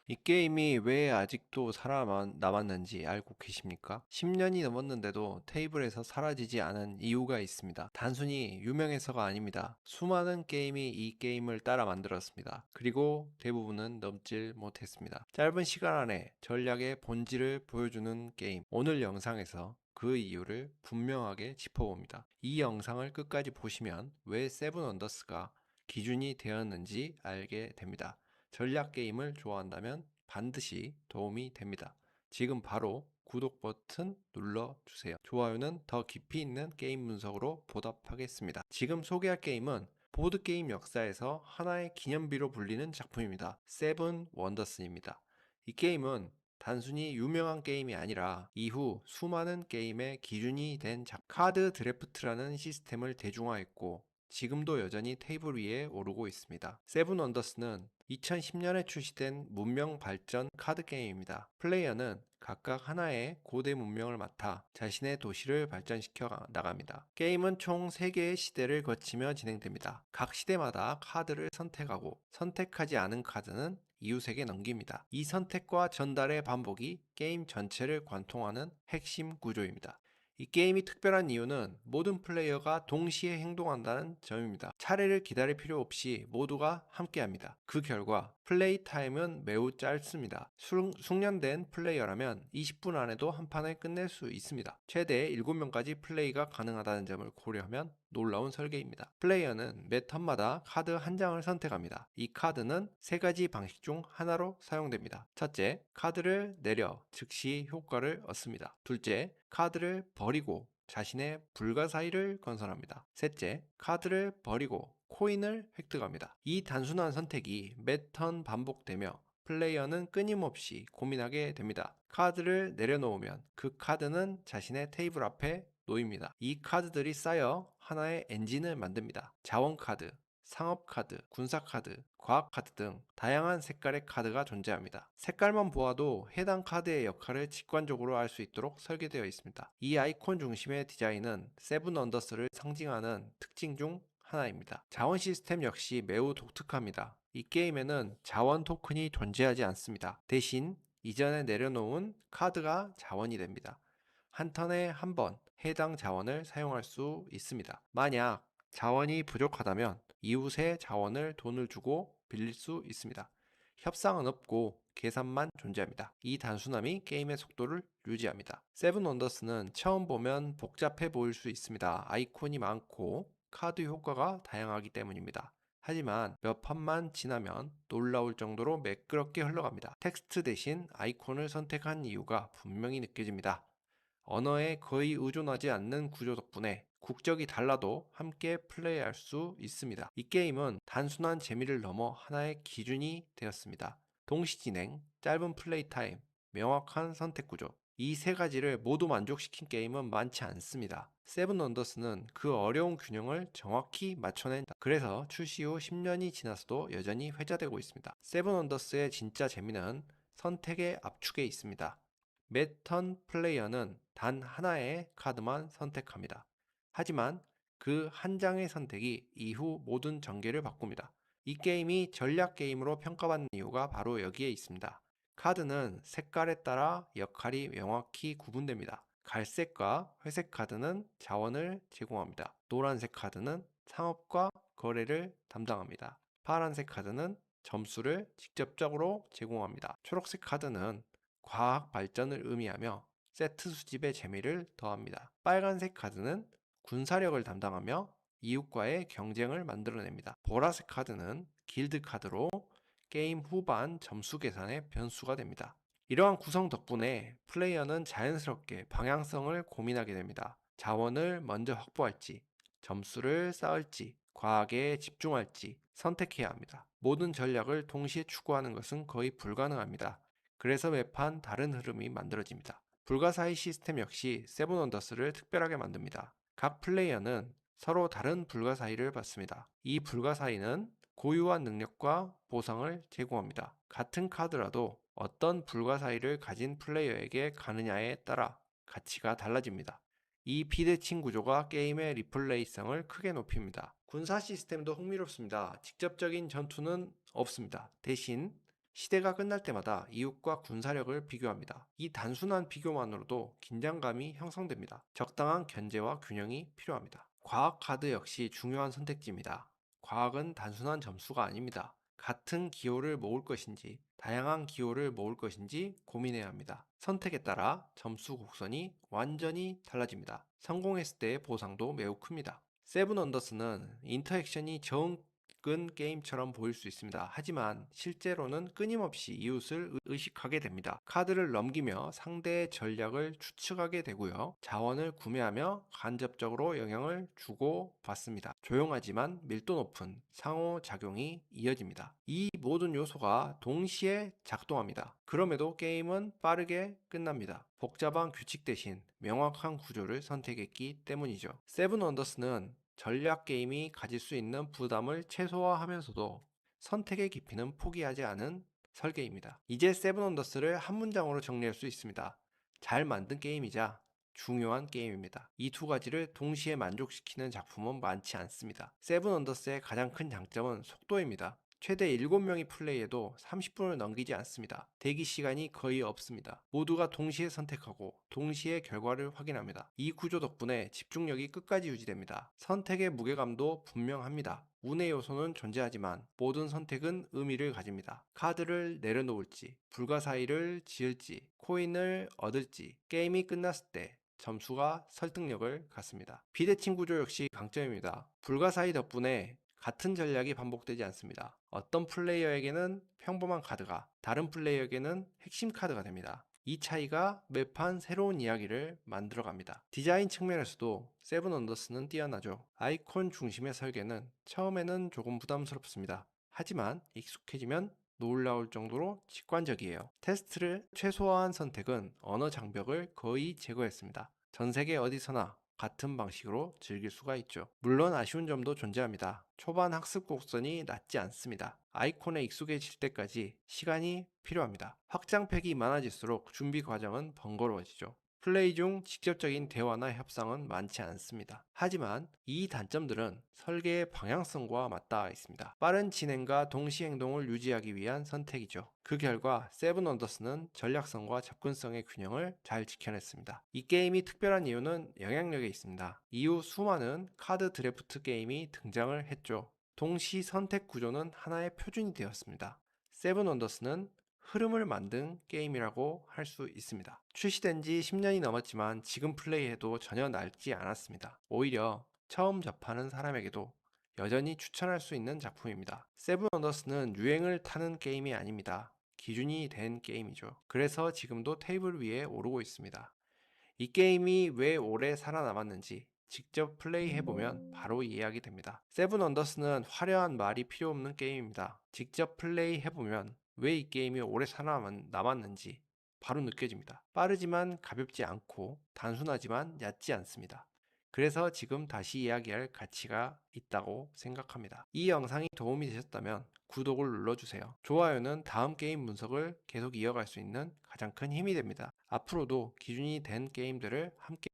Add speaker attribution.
Speaker 1: 이 게임이 왜 아직도 살아남았는지 알고 계십니까? 10년이 넘었는데도 테이블에서 사라지지 않은 이유가 있습니다. 단순히 유명해서가 아닙니다. 수많은 게임이 이 게임을 따라 만들었습니다. 그리고 대부분은 넘질 못했습니다. 짧은 시간 안에 전략의 본질을 보여주는 게임. 오늘 영상에서 그 이유를 분명하게 짚어봅니다. 이 영상을 끝까지 보시면 왜 세븐 원더스가 기준이 되었는지 알게 됩니다. 전략 게임을 좋아한다면 반드시 도움이 됩니다. 지금 바로 구독 버튼 눌러주세요. 좋아요는 더 깊이 있는 게임 분석으로 보답하겠습니다. 지금 소개할 게임은 보드게임 역사에서 하나의 기념비로 불리는 작품입니다. 세븐 원더스입니다. 이 게임은 단순히 유명한 게임이 아니라 이후 수많은 게임의 기준이 된 카드 드래프트라는 시스템을 대중화했고 지금도 여전히 테이블 위에 오르고 있습니다. 세븐 원더스는 2010년에 출시된 문명 발전 카드 게임입니다. 플레이어는 각각 하나의 고대 문명을 맡아 자신의 도시를 발전시켜 나갑니다. 게임은 총 3개의 시대를 거치며 진행됩니다. 각 시대마다 카드를 선택하고 선택하지 않은 카드는 이웃에게 넘깁니다. 이 선택과 전달의 반복이 게임 전체를 관통하는 핵심 구조입니다. 이 게임이 특별한 이유는 모든 플레이어가 동시에 행동한다는 점입니다. 차례를 기다릴 필요 없이 모두가 함께합니다. 그 결과 플레이 타임은 매우 짧습니다. 숙련된 플레이어라면 20분 안에도 한 판을 끝낼 수 있습니다. 최대 7명까지 플레이가 가능하다는 점을 고려하면 놀라운 설계입니다. 플레이어는 매 턴마다 카드 한 장을 선택합니다. 이 카드는 3가지 방식 중 하나로 사용됩니다. 첫째, 카드를 내려 즉시 효과를 얻습니다. 둘째, 카드를 버리고 자신의 불가사의를 건설합니다. 셋째, 카드를 버리고 코인을 획득합니다. 이 단순한 선택이 매 턴 반복되며 플레이어는 끊임없이 고민하게 됩니다. 카드를 내려놓으면 그 카드는 자신의 테이블 앞에 놓입니다. 이 카드들이 쌓여 하나의 엔진을 만듭니다. 자원 카드, 상업 카드, 군사 카드, 과학 카드 등 다양한 색깔의 카드가 존재합니다. 색깔만 보아도 해당 카드의 역할을 직관적으로 알 수 있도록 설계되어 있습니다. 이 아이콘 중심의 디자인은 세븐 언더스를 상징하는 특징 중 하나입니다. 자원 시스템 역시 매우 독특합니다. 이 게임에는 자원 토큰이 존재하지 않습니다. 대신 이전에 내려놓은 카드가 자원이 됩니다. 한 턴에 한 번 해당 자원을 사용할 수 있습니다. 만약 자원이 부족하다면 이웃의 자원을 돈을 주고 빌릴 수 있습니다. 협상은 없고 계산만 존재합니다. 이 단순함이 게임의 속도를 유지합니다. 세븐 원더스는 처음 보면 복잡해 보일 수 있습니다. 아이콘이 많고 카드 효과가 다양하기 때문입니다. 하지만 몇 판만 지나면 놀라울 정도로 매끄럽게 흘러갑니다. 텍스트 대신 아이콘을 선택한 이유가 분명히 느껴집니다. 언어에 거의 의존하지 않는 구조 덕분에 국적이 달라도 함께 플레이할 수 있습니다. 이 게임은 단순한 재미를 넘어 하나의 기준이 되었습니다. 동시 진행, 짧은 플레이 타임, 명확한 선택 구조. 이 3가지를 모두 만족시킨 게임은 많지 않습니다. 세븐 원더스는 그 어려운 균형을 정확히 맞춰낸다. 그래서 출시 후 10년이 지나서도 여전히 회자되고 있습니다. 세븐 원더스의 진짜 재미는 선택의 압축에 있습니다. 매 턴 플레이어는 단 하나의 카드만 선택합니다. 하지만 그 한 장의 선택이 이후 모든 전개를 바꿉니다. 이 게임이 전략 게임으로 평가받는 이유가 바로 여기에 있습니다. 카드는 색깔에 따라 역할이 명확히 구분됩니다. 갈색과 회색 카드는 자원을 제공합니다. 노란색 카드는 상업과 거래를 담당합니다. 파란색 카드는 점수를 직접적으로 제공합니다. 초록색 카드는 과학 발전을 의미하며 세트 수집의 재미를 더합니다. 빨간색 카드는 군사력을 담당하며 이웃과의 경쟁을 만들어냅니다. 보라색 카드는 길드 카드로 게임 후반 점수 계산의 변수가 됩니다. 이러한 구성 덕분에 플레이어는 자연스럽게 방향성을 고민하게 됩니다. 자원을 먼저 확보할지, 점수를 쌓을지, 과학에 집중할지 선택해야 합니다. 모든 전략을 동시에 추구하는 것은 거의 불가능합니다. 그래서 매판 다른 흐름이 만들어집니다. 불가사의 시스템 역시 세븐 원더스를 특별하게 만듭니다. 각 플레이어는 서로 다른 불가사의를 받습니다. 이 불가사의는 고유한 능력과 보상을 제공합니다. 같은 카드라도 어떤 불가사의를 가진 플레이어에게 가느냐에 따라 가치가 달라집니다. 이 비대칭 구조가 게임의 리플레이성을 크게 높입니다. 군사 시스템도 흥미롭습니다. 직접적인 전투는 없습니다. 대신 시대가 끝날 때마다 이웃과 군사력을 비교합니다. 이 단순한 비교만으로도 긴장감이 형성됩니다. 적당한 견제와 균형이 필요합니다. 과학 카드 역시 중요한 선택지입니다. 과학은 단순한 점수가 아닙니다. 같은 기호를 모을 것인지, 다양한 기호를 모을 것인지 고민해야 합니다. 선택에 따라 점수 곡선이 완전히 달라집니다. 성공했을 때의 보상도 매우 큽니다. 세븐 언더스는 인터액션이 적은 게임처럼 보일 수 있습니다. 하지만 실제로는 끊임없이 이웃을 의식하게 됩니다. 카드를 넘기며 상대의 전략을 추측하게 되고요. 자원을 구매하며 간접적으로 영향을 주고 받습니다. 조용하지만 밀도 높은 상호작용이 이어집니다. 이 모든 요소가 동시에 작동합니다. 그럼에도 게임은 빠르게 끝납니다. 복잡한 규칙 대신 명확한 구조를 선택했기 때문이죠. 세븐 원더스는 전략 게임이 가질 수 있는 부담을 최소화하면서도 선택의 깊이는 포기하지 않은 설계입니다. 이제 세븐 원더스를 한 문장으로 정리할 수 있습니다. 잘 만든 게임이자 중요한 게임입니다. 이 두 가지를 동시에 만족시키는 작품은 많지 않습니다. 세븐 원더스의 가장 큰 장점은 속도입니다. 최대 7명이 플레이해도 30분을 넘기지 않습니다. 대기 시간이 거의 없습니다. 모두가 동시에 선택하고 동시에 결과를 확인합니다. 이 구조 덕분에 집중력이 끝까지 유지됩니다. 선택의 무게감도 분명합니다. 운의 요소는 존재하지만 모든 선택은 의미를 가집니다. 카드를 내려놓을지, 불가사의를 지을지, 코인을 얻을지, 게임이 끝났을 때 점수가 설득력을 갖습니다. 비대칭 구조 역시 강점입니다. 불가사의 덕분에 같은 전략이 반복되지 않습니다. 어떤 플레이어에게는 평범한 카드가 다른 플레이어에게는 핵심 카드가 됩니다. 이 차이가 매판 새로운 이야기를 만들어갑니다. 디자인 측면에서도 세븐 언더스는 뛰어나죠. 아이콘 중심의 설계는 처음에는 조금 부담스럽습니다. 하지만 익숙해지면 놀라울 정도로 직관적이에요. 테스트를 최소화한 선택은 언어 장벽을 거의 제거했습니다. 전 세계 어디서나 같은 방식으로 즐길 수가 있죠. 물론 아쉬운 점도 존재합니다. 초반 학습 곡선이 낮지 않습니다. 아이콘에 익숙해질 때까지 시간이 필요합니다. 확장팩이 많아질수록 준비 과정은 번거로워지죠. 플레이 중 직접적인 대화나 협상은 많지 않습니다. 하지만 이 단점들은 설계의 방향성과 맞닿아 있습니다. 빠른 진행과 동시 행동을 유지하기 위한 선택이죠. 그 결과 세븐 원더스는 전략성과 접근성의 균형을 잘 지켜냈습니다. 이 게임이 특별한 이유는 영향력에 있습니다. 이후 수많은 카드 드래프트 게임이 등장을 했죠. 동시 선택 구조는 하나의 표준이 되었습니다. 세븐 원더스는 흐름을 만든 게임이라고 할 수 있습니다. 출시된 지 10년이 넘었지만 지금 플레이해도 전혀 낡지 않았습니다. 오히려 처음 접하는 사람에게도 여전히 추천할 수 있는 작품입니다. 세븐 원더스는 유행을 타는 게임이 아닙니다. 기준이 된 게임이죠. 그래서 지금도 테이블 위에 오르고 있습니다. 이 게임이 왜 오래 살아남았는지 직접 플레이해보면 바로 이해하게 됩니다. 세븐 언더스는 화려한 말이 필요 없는 게임입니다. 직접 플레이해보면 왜 이 게임이 오래 살아남았는지 바로 느껴집니다. 빠르지만 가볍지 않고 단순하지만 얕지 않습니다. 그래서 지금 다시 이야기할 가치가 있다고 생각합니다. 이 영상이 도움이 되셨다면 구독을 눌러주세요. 좋아요는 다음 게임 분석을 계속 이어갈 수 있는 가장 큰 힘이 됩니다. 앞으로도 기준이 된 게임들을 함께